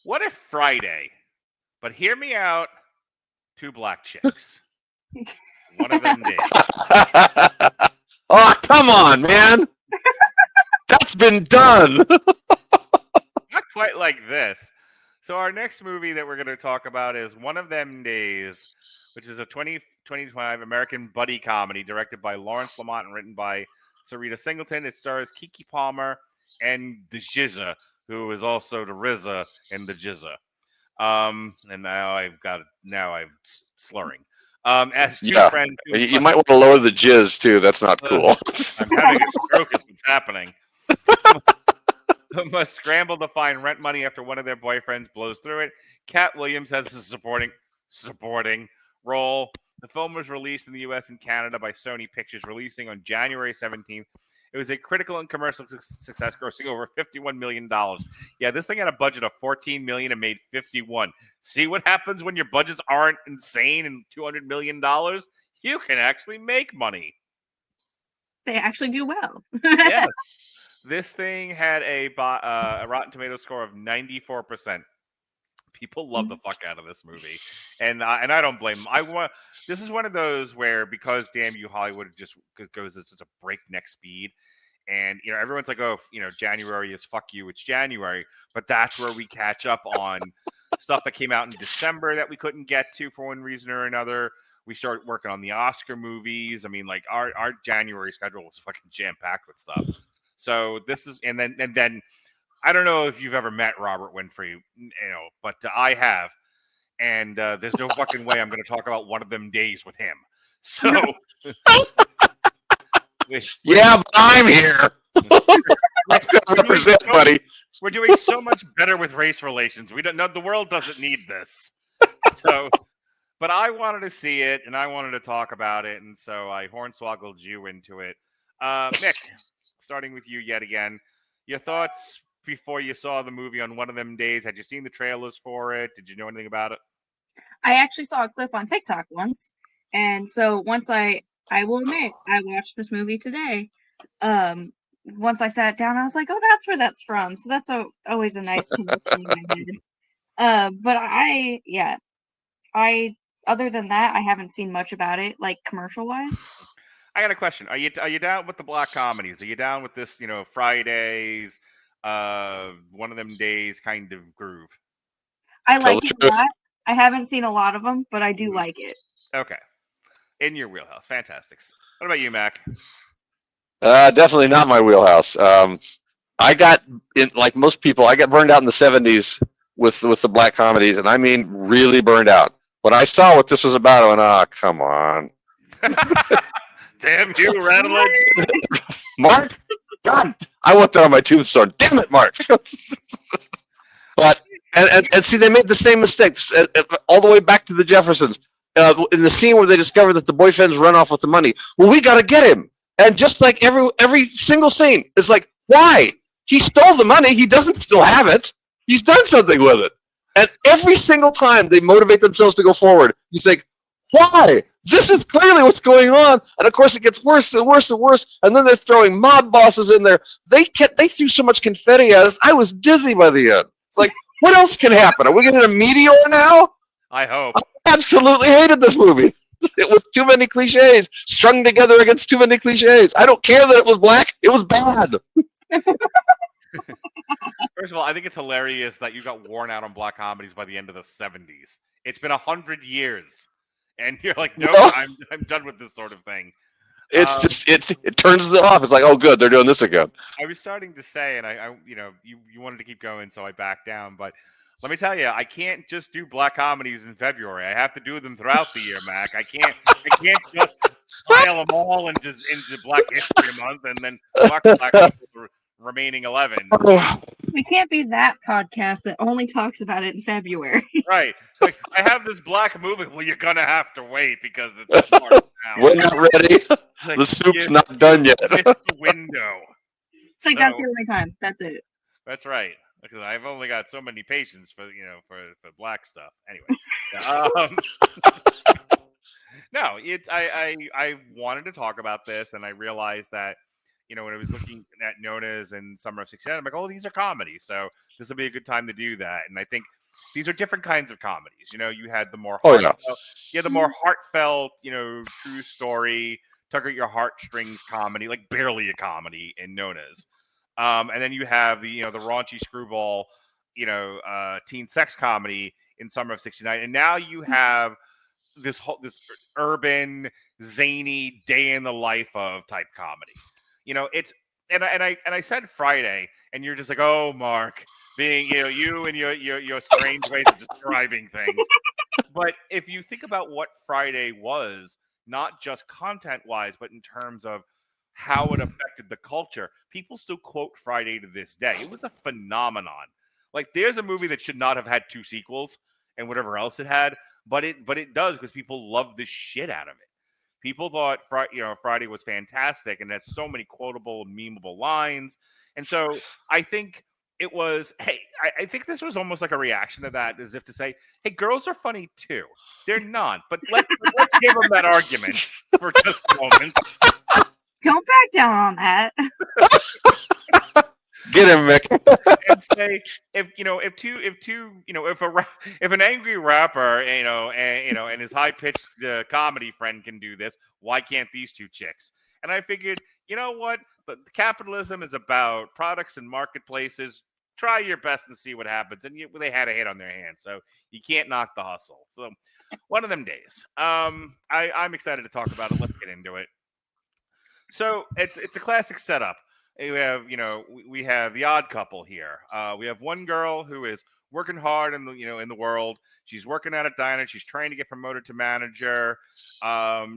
What if Friday? But hear me out. Two black chicks. One of them days. Oh, come on, man. That's been done. Not quite like this. So our next movie that we're going to talk about is One of Them Days, which is a 2025 American buddy comedy directed by Lawrence Lamont and written by Sarita Singleton. It stars Keke Palmer and the Jizza, who is also the RZA in the Jizza. And now I'm slurring. As two Yeah. friends You might want to lower the jizz, too. That's not cool. I'm having a stroke as it's happening. Must scramble to find rent money after one of their boyfriends blows through it. Cat Williams has a supporting role. The film was released in the U.S. and Canada by Sony Pictures, releasing on January 17th. It was a critical and commercial success, grossing over $51 million. Yeah, this thing had a budget of $14 million and made $51. See what happens when your budgets aren't insane and $200 million? You can actually make money. They actually do well. Yes. This thing had a Rotten Tomatoes score of 94%. People love the fuck out of this movie, and I don't blame them. This is one of those where, because Damn You Hollywood just goes at such a breakneck speed, and everyone's like, oh, January is fuck you, it's January, but that's where we catch up on stuff that came out in December that we couldn't get to for one reason or another. We start working on the Oscar movies. I mean, like our January schedule was fucking jam packed with stuff. So this is, and then I don't know if you've ever met Robert Winfrey, but I have, and there's no fucking way I'm going to talk about One of Them Days with him. So, yeah, but I'm here. Represent, buddy. We're doing so much better with race relations. We don't know, the world doesn't need this. So, but I wanted to see it, and I wanted to talk about it, and so I hornswoggled you into it. Mick, starting with you yet again, your thoughts before you saw the movie on One of Them Days? Had you seen the trailers for it? Did you know anything about it? I actually saw a clip on TikTok once, and so once I will admit, I watched this movie today. Once I sat down, I was like, oh, that's where that's from. So that's always a nice connection in my head. But other than that, I haven't seen much about it, like commercial-wise. I got a question. Are you down with the black comedies? Are you down with this, Fridays, One of Them Days kind of groove? I like it a lot. I haven't seen a lot of them, but I do like it. Okay. In your wheelhouse. Fantastic. What about you, Mac? Definitely not my wheelhouse. I got, like most people, I got burned out in the 70s with the black comedies, and I mean really burned out. When I saw what this was about, I went, oh, come on. Damn you, Radulich. Mark? God, I want that on my tombstone. Damn it, Mark. But, and see, they made the same mistakes all the way back to the Jeffersons. In the scene where they discover that the boyfriend's run off with the money. Well, we got to get him. And just like every single scene, it's like, why? He stole the money. He doesn't still have it. He's done something with it. And every single time they motivate themselves to go forward, you think, why? This is clearly what's going on. And of course, it gets worse and worse and worse. And then they're throwing mob bosses in there. They threw so much confetti at us. I was dizzy by the end. It's like, what else can happen? Are we getting a meteor now? I hope. I absolutely hated this movie. It was too many cliches strung together against too many cliches. I don't care that it was black. It was bad. First of all, I think it's hilarious that you got worn out on black comedies by the end of the 70s. It's been 100 years. And you're like, no, I'm done with this sort of thing. It's just it turns it off. It's like, oh, good, they're doing this again. I was starting to say, and I you wanted to keep going, so I backed down. But let me tell you, I can't just do black comedies in February. I have to do them throughout the year, Mac. I can't just pile them all into Black History Month and then talk black people for remaining 11. We can't be that podcast that only talks about it in February. Right. Like, I have this black movie. Well, you're going to have to wait because it's March now. We're not ready. Like, the soup's not done yet. It's the window. It's like, that's the only time. That's it. That's right. Because I've only got so many patience for black stuff. Anyway. No, I wanted to talk about this, and I realized that, when I was looking at Nona's and Summer of '69, I'm like, oh, these are comedies, so this will be a good time to do that. And I think these are different kinds of comedies. You had the more heartfelt, true story, tug at your heartstrings comedy, like barely a comedy in Nona's. And then you have the raunchy screwball, teen sex comedy in Summer of '69, and now you have this urban, zany, day in the life of type comedy. It's and I said Friday, and you're just like, oh, Mark, being you and your strange ways of describing things. But if you think about what Friday was, not just content wise, but in terms of how it affected the culture, people still quote Friday to this day. It was a phenomenon. Like, there's a movie that should not have had 2 sequels and whatever else it had, but it does, because people love the shit out of it. People thought Friday was fantastic, and has so many quotable, memeable lines. And so I think it was, hey, I think this was almost like a reaction to that, as if to say, hey, girls are funny too. They're not, but let's give them that argument for just a moment. Don't back down on that. Get him, Mick. And say, if an angry rapper, and his high pitched comedy friend can do this, why can't these 2 chicks? And I figured, you know what? But capitalism is about products and marketplaces. Try your best and see what happens. And they had a hit on their hands, so you can't knock the hustle. So one of them days. I'm excited to talk about it. Let's get into it. So it's a classic setup. We have we have the odd couple here. We have one girl who is working hard in the world. She's working at a diner. She's trying to get promoted to manager.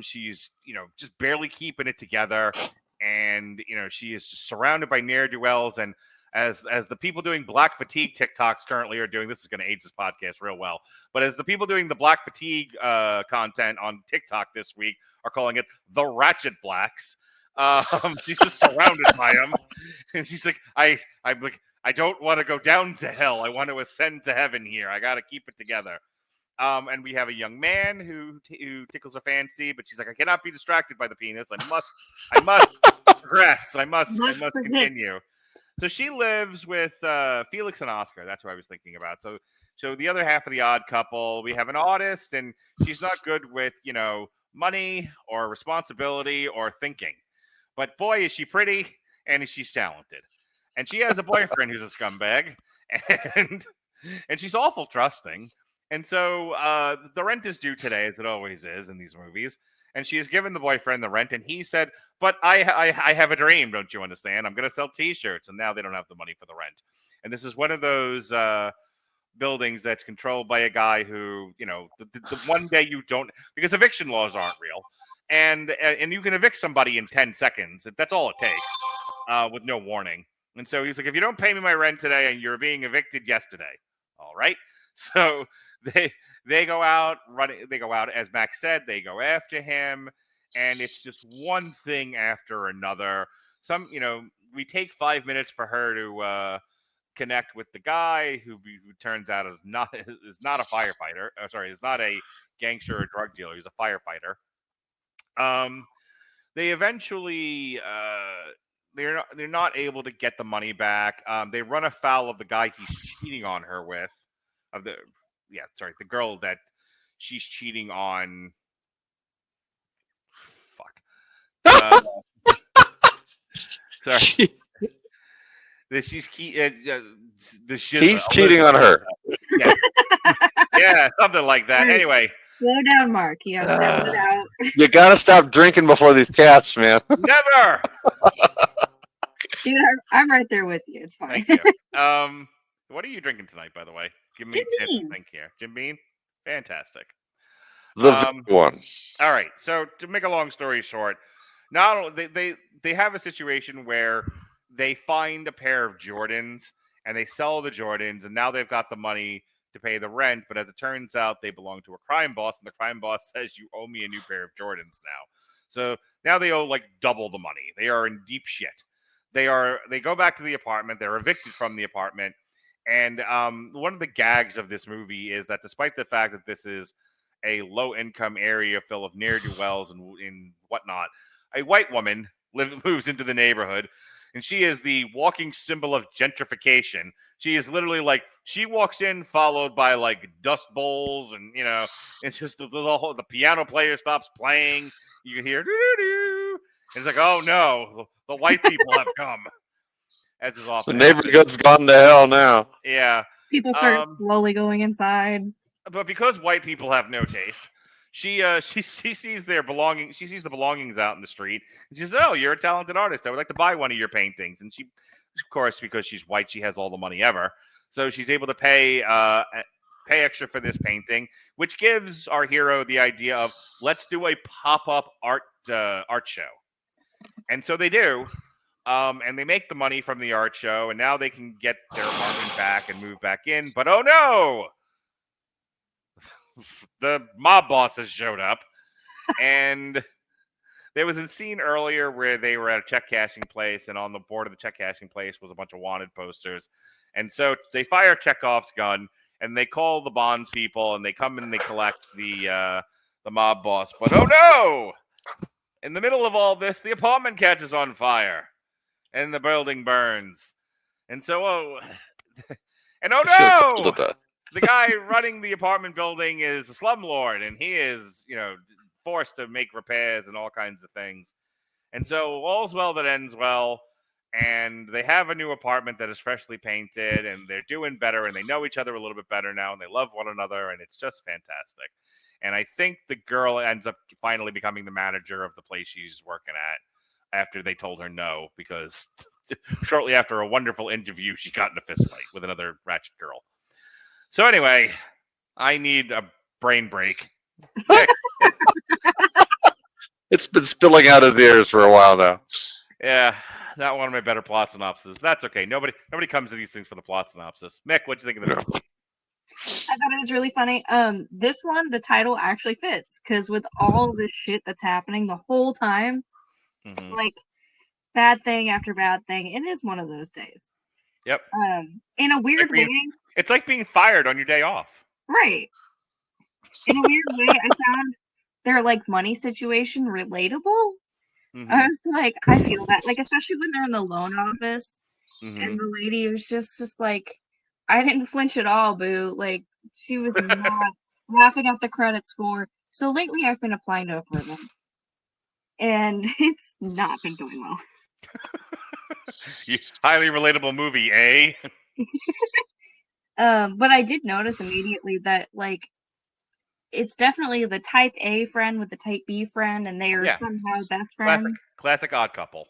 She's just barely keeping it together, and she is just surrounded by ne'er-do-wells. And as the people doing Black Fatigue TikToks currently are doing, this is going to age this podcast real well. But as the people doing the Black Fatigue content on TikTok this week are calling it the Ratchet Blacks. She's just surrounded by them, and she's like, I don't want to go down to hell. I want to ascend to heaven here. I got to keep it together. And we have a young man who tickles her fancy, but she's like, I cannot be distracted by the penis. I must progress. I must continue. So she lives with Felix and Oscar. That's what I was thinking about. So the other half of the odd couple, we have an artist, and she's not good with money or responsibility or thinking. But boy, is she pretty, and she's talented. And she has a boyfriend who's a scumbag, and she's awful trusting. And so the rent is due today, as it always is in these movies. And she has given the boyfriend the rent, and he said, but I have a dream, don't you understand? I'm going to sell T-shirts, and now they don't have the money for the rent. And this is one of those buildings that's controlled by a guy who, the one day you don't, because eviction laws aren't real. And you can evict somebody in 10 seconds. That's all it takes, with no warning. And so he's like, if you don't pay me my rent today, and you're being evicted yesterday, all right. So they go out running. They go out, as Max said. They go after him, and it's just one thing after another. We take 5 minutes for her to connect with the guy who turns out is not a firefighter. Is not a gangster or drug dealer. He's a firefighter. They eventually they're not able to get the money back. They run afoul of the guy he's cheating on her with, the girl that she's cheating on. Fuck. Sorry. He's cheating on her. Yeah. Yeah, something like that. Anyway. Slow down, Mark. You gotta sound it out. You gotta stop drinking before these cats, man. Never. Dude, I'm right there with you. It's fine. Thank you. What are you drinking tonight, by the way? Give me tips. Thank you. Jim Beam? Fantastic. The one. All right. So to make a long story short, not only they have a situation where they find a pair of Jordans and they sell the Jordans, and now they've got the money to pay the rent, but as it turns out, they belong to a crime boss, and the crime boss says, you owe me a new pair of Jordans now. So now they owe like double the money. They are in deep shit. They go back to the apartment. They're evicted from the apartment. And one of the gags of this movie is that despite the fact that this is a low-income area full of ne'er-do-wells and whatnot, a white woman moves into the neighborhood, and she is the walking symbol of gentrification. She is literally like, she walks in followed by like dust bowls, and it's just the piano player stops playing. You can hear doo-doo-doo. It's like, oh no, the white people have come. As is often the neighborhood's gone to hell now. Yeah. People start slowly going inside. But because white people have no taste, she sees their belongings. She sees the belongings out in the street, and she says, "Oh, you're a talented artist. I would like to buy one of your paintings." And she, of course, because she's white, she has all the money ever, so she's able to pay extra for this painting, which gives our hero the idea of, let's do a pop-up art show. And so they do, and they make the money from the art show, and now they can get their apartment back and move back in. But oh no! The mob boss has showed up, and there was a scene earlier where they were at a check cashing place, and on the board of the check cashing place was a bunch of wanted posters. And so they fire Chekhov's gun, and they call the bonds people, and they come and they collect the mob boss. But oh no! In the middle of all this, the apartment catches on fire, and the building burns. And so, and oh no! The guy running the apartment building is a slumlord, and he is, forced to make repairs and all kinds of things. And so all's well that ends well, and they have a new apartment that is freshly painted, and they're doing better, and they know each other a little bit better now, and they love one another, and it's just fantastic. And I think the girl ends up finally becoming the manager of the place she's working at after they told her no, because shortly after a wonderful interview, she got in a fist fight with another ratchet girl. So anyway, I need a brain break. It's been spilling out his ears for a while now. Yeah, not one of my better plot synopses. But that's okay. Nobody comes to these things for the plot synopsis. Mick, what'd you think of the movie? I thought it was really funny. This one, the title actually fits, because with all this shit that's happening the whole time, like bad thing after bad thing, it is one of those days. Yep. In a weird way. It's like being fired on your day off. Right. In a weird way, I found their like money situation relatable. I was like, I feel that, like, especially when they're in the loan office, and the lady was just like, I didn't flinch at all, boo. Like, she was not laughing at the credit score. So lately, I've been applying to apartments, and it's not been going well. Highly relatable movie, eh? But I did notice immediately that, like, it's definitely the type A friend with the type B friend, and they are somehow best friends. Classic odd couple.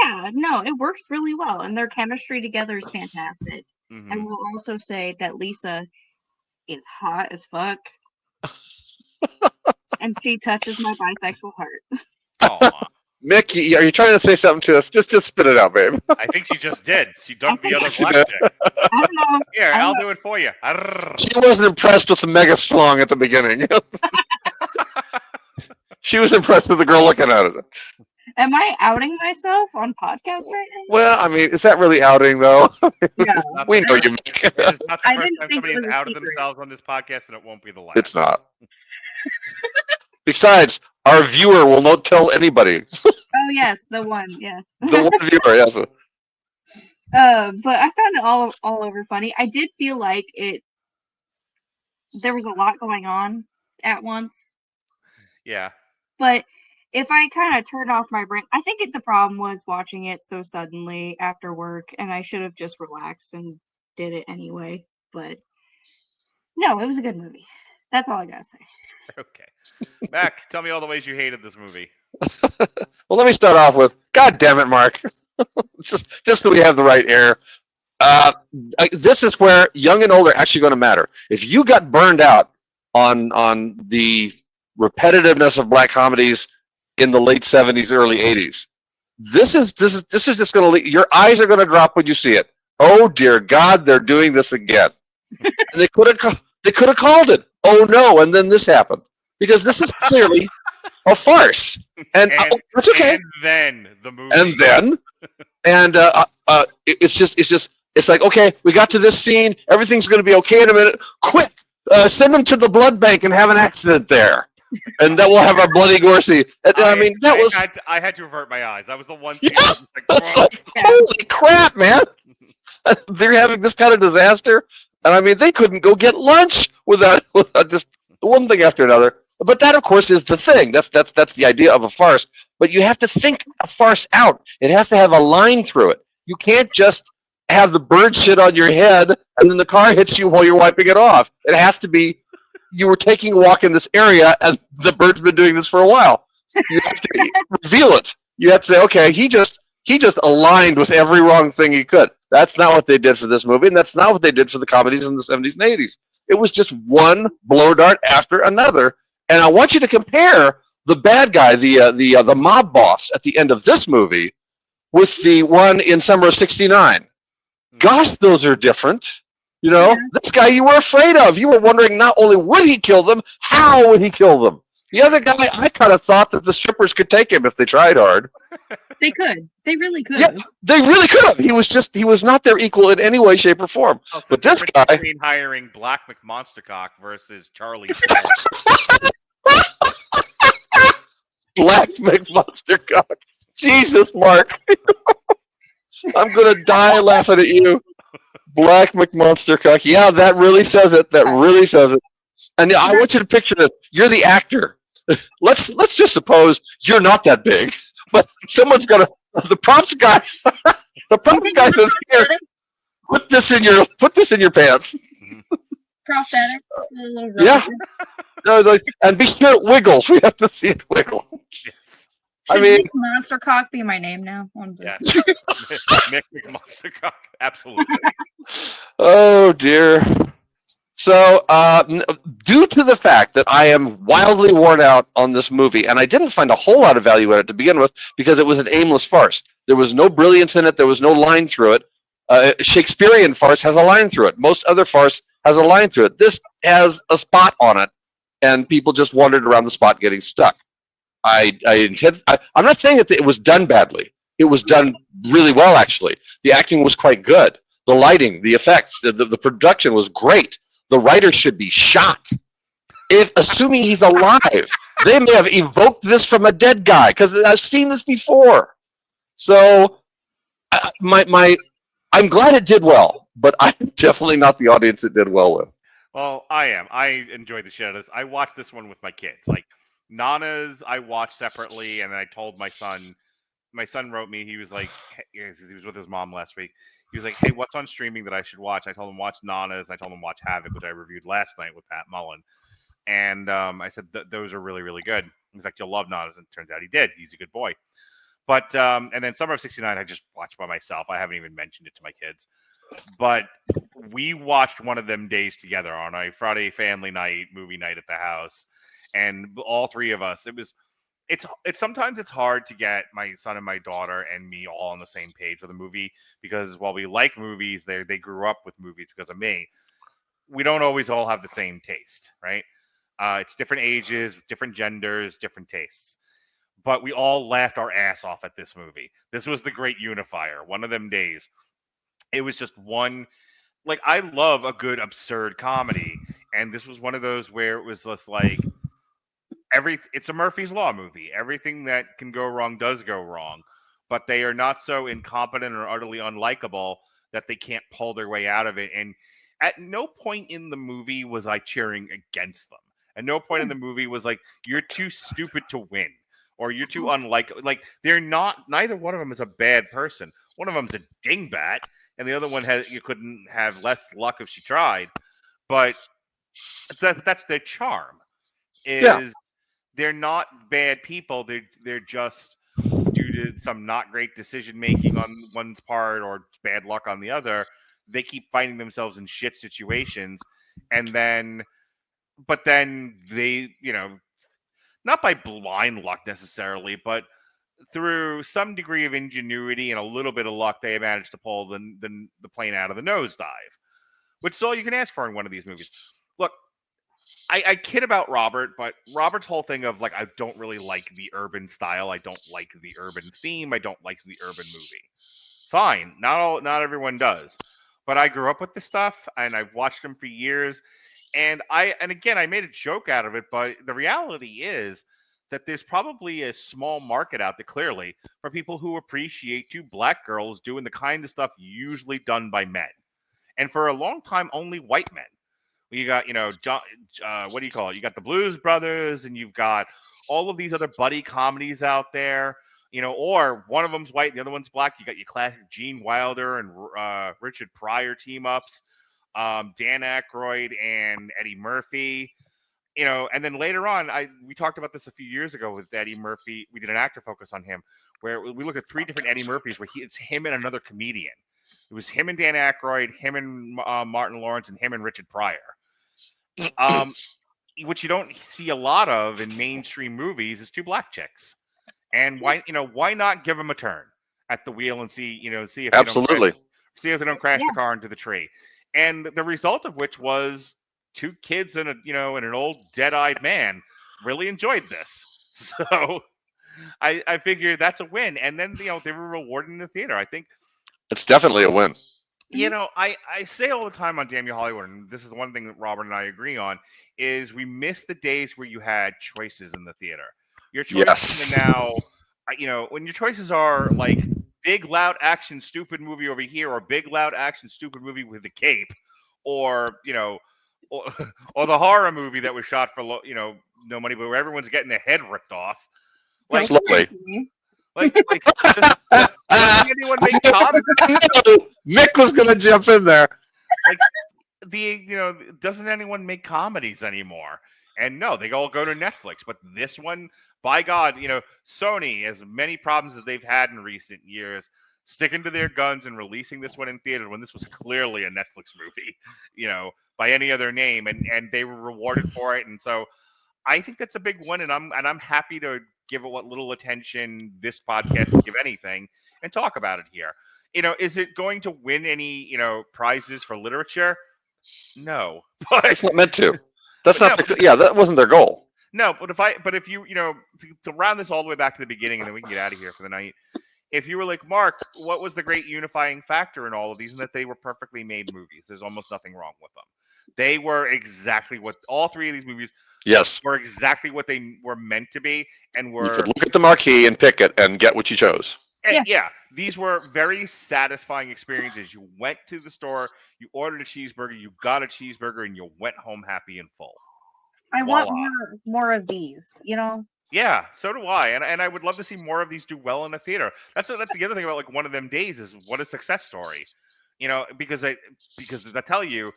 Yeah, no, it works really well, and their chemistry together is fantastic. I will also say that Lisa is hot as fuck, and she touches my bisexual heart. Aw. Mick, are you trying to say something to us? Just spit it out, babe. I think she just did. She dumped the other black chick. I don't know. Here, I'll do it for you. She wasn't impressed with the mega schlong at the beginning. She was impressed with the girl looking at it. Am I outing myself on podcast right now? Well, I mean, is that really outing, though? No. We know you, Mick. It's not the first I time didn't think somebody it has was a outed secret. themselves on this podcast, and it won't be the last. It's not. Besides, our viewer will not tell anybody. Oh yes, the one, yes. The one viewer, yes. But I found it all over funny. I did feel like there was a lot going on at once. Yeah. But if I kind of turned off my brain, I think the problem was watching it so suddenly after work, and I should have just relaxed and did it anyway. But no, it was a good movie. That's all I gotta say. Okay. Mac, tell me all the ways you hated this movie. Well, let me start off with, God damn it, Mark. just so we have the right air. This is where young and old are actually going to matter. If you got burned out on the repetitiveness of black comedies in the late 70s, early 80s, this is just going to, your eyes are going to drop when you see it. Oh dear God, they're doing this again. And they could have called it. Oh no, and then this happened, because this is clearly a farce, and that's okay. And then the movie. And then, it's like, okay, we got to this scene. Everything's going to be okay in a minute. Quick, send them to the blood bank and have an accident there. and then we'll have our bloody gorsey. And, I mean, that was. I had to avert my eyes. That was the one Yeah, scene. I was like, it's "Whoa." like, holy crap, man! They're having this kind of disaster, and I mean, they couldn't go get lunch without just one thing after another. But that, of course, is the thing. That's the idea of a farce. But you have to think a farce out. It has to have a line through it. You can't just have the bird shit on your head and then the car hits you while you're wiping it off. It has to be you were taking a walk in this area and the bird's been doing this for a while. You have to reveal it. You have to say, okay, he just aligned with every wrong thing he could. That's not what they did for this movie, and that's not what they did for the comedies in the 70s and 80s. It was just one blow dart after another. And I want you to compare the bad guy, the mob boss at the end of this movie, with the one in Summer of '69. Gosh, those are different. You know, this guy you were afraid of. You were wondering not only would he kill them, how would he kill them. The other guy, I kind of thought that the strippers could take him if they tried hard. They could. They really could. Yeah, they really could have. He was not their equal in any way, shape, or form. But this guy, between hiring Black McMonstercock versus Charlie. Black McMonstercock. Jesus, Mark. I'm gonna die laughing at you. Black McMonstercock. Yeah, that really says it. That really says it. And I want you to picture this. You're the actor. Let's just suppose you're not that big, but someone's gonna. The props guy. The props guy says, "Here, put this in your pants." Prosthetic. Yeah. And be sure it wiggles. We have to see it wiggle. Yes. I mean, Monster Cock be my name now. Yeah. Mik Wanamaker. Absolutely. Oh dear. So, due to the fact that I am wildly worn out on this movie, and I didn't find a whole lot of value in it to begin with, because it was an aimless farce. There was no brilliance in it. There was no line through it. Shakespearean farce has a line through it. Most other farce has a line through it. This has a spot on it, and people just wandered around the spot getting stuck. I'm not saying that it was done badly. It was done really well, actually. The acting was quite good. The lighting, the effects, the production was great. The writer should be shot. Assuming he's alive, they may have evoked this from a dead guy, because I've seen this before. So, I'm glad it did well, but I'm definitely not the audience it did well with. Well, I am. I enjoyed the shit out of this. I watched this one with my kids. Like, Nana's, I watched separately, and then I told my son. My son wrote me. He was like, he was with his mom last week. He was like, "Hey, what's on streaming that I should watch?" I told him watch Nana's. I told him watch Havoc, which I reviewed last night with Pat Mullen. And I said those are really, really good. In fact, you'll love Nana's, and it turns out he did. He's a good boy. But and then Summer of '69, I just watched by myself. I haven't even mentioned it to my kids. But we watched one of them days together on a Friday family night, movie night at the house, and all three of us. It's sometimes it's hard to get my son and my daughter and me all on the same page with a movie, because while we like movies, they grew up with movies because of me. We don't always all have the same taste, right? It's different ages, different genders, different tastes. But we all laughed our ass off at this movie. This was the great unifier. One of them days. It was just one. Like, I love a good absurd comedy, and this was one of those where it was just like it's a Murphy's Law movie. Everything that can go wrong does go wrong, but they are not so incompetent or utterly unlikable that they can't pull their way out of it. And at no point in the movie was I cheering against them. At no point in the movie was like, you're too stupid to win, or you're too unlikable. Like, they're not. Neither one of them is a bad person. One of them's a dingbat, and the other one you couldn't have less luck if she tried. But that's their charm. They're not bad people. They're just, due to some not great decision making on one's part or bad luck on the other, they keep finding themselves in shit situations, but then they, not by blind luck necessarily, but through some degree of ingenuity and a little bit of luck, they managed to pull the plane out of the nosedive, which is all you can ask for in one of these movies. Look, I kid about Robert, but Robert's whole thing of, like, I don't really like the urban style. I don't like the urban theme. I don't like the urban movie. Fine. Not everyone does. But I grew up with this stuff, and I've watched them for years. And again, I made a joke out of it, but the reality is that there's probably a small market out there, clearly, for people who appreciate two black girls doing the kind of stuff usually done by men. And for a long time, only white men. You got, what do you call it? You got the Blues Brothers, and you've got all of these other buddy comedies out there, or one of them's white, the other one's black. You got your classic Gene Wilder and Richard Pryor team ups, Dan Aykroyd and Eddie Murphy, and then later on, we talked about this a few years ago with Eddie Murphy. We did an actor focus on him where we looked at 3 different Eddie Murphys where it's him and another comedian. It was him and Dan Aykroyd, him and Martin Lawrence, and him and Richard Pryor. Which you don't see a lot of in mainstream movies is 2 black chicks. And why not give them a turn at the wheel and see if Absolutely. they don't crash the car into the tree. And the result of which was 2 kids and an old dead-eyed man really enjoyed this. So I figured that's a win. And then they were rewarded in the theater. I think it's definitely a win. I say all the time on Damn You Hollywood, and this is the one thing that Robert and I agree on, is we miss the days where you had choices in the theater. Your choices now, when your choices are like big, loud action, stupid movie over here, or big, loud action, stupid movie with a cape, or or the horror movie that was shot for no money, but where everyone's getting their head ripped off. Like, slowly. Does anyone make comedies? Mick was going to jump in there. Doesn't anyone make comedies anymore? And no, they all go to Netflix. But this one, by God, Sony, as many problems as they've had in recent years, sticking to their guns and releasing this one in theater when this was clearly a Netflix movie, by any other name, and they were rewarded for it. And so I think that's a big one, and I'm happy to give it what little attention this podcast will give anything and talk about it here. Is it going to win any, prizes for literature? No. But it's not meant to. That's not that wasn't their goal. No, but if you, to round this all the way back to the beginning and then we can get out of here for the night. If you were like, Mark, what was the great unifying factor in all of these? And that they were perfectly made movies. There's almost nothing wrong with them. They were exactly what all 3 of these movies were exactly what they were meant to be, and were. You could look at the marquee and pick it and get what you chose. And these were very satisfying experiences. You went to the store, you ordered a cheeseburger, you got a cheeseburger, and you went home happy and full. I want more of these, Yeah, so do I, and I would love to see more of these do well in the theater. That's the other thing about like One of Them Days is what a success story, because I tell you.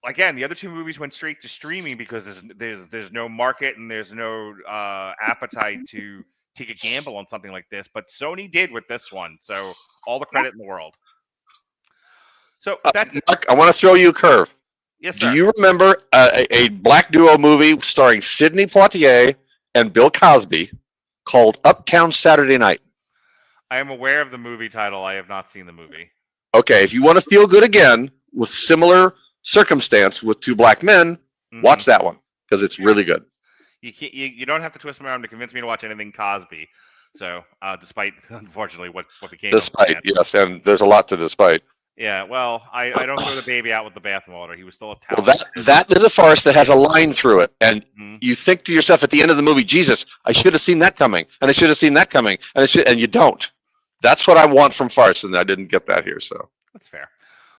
Again, the other 2 movies went straight to streaming because there's no market and there's no appetite to take a gamble on something like this. But Sony did with this one, so all the credit in the world. So that's Mark, I want to throw you a curve. Yes, sir. Do you remember a black duo movie starring Sidney Poitier and Bill Cosby called Uptown Saturday Night? I am aware of the movie title. I have not seen the movie. Okay, if you want to feel good again with similar circumstance with 2 black men, watch that one because it's really good. You don't have to twist my arm to convince me to watch anything Cosby. So, despite unfortunately what became despite yes, and there's a lot to despite. Yeah, well, I don't throw the baby out with the bathwater. He was still a talent. Well, that is a farce that has a line through it, and you think to yourself at the end of the movie, Jesus, I should have seen that coming, and I should have seen that coming, and you don't. That's what I want from farce, and I didn't get that here. So that's fair.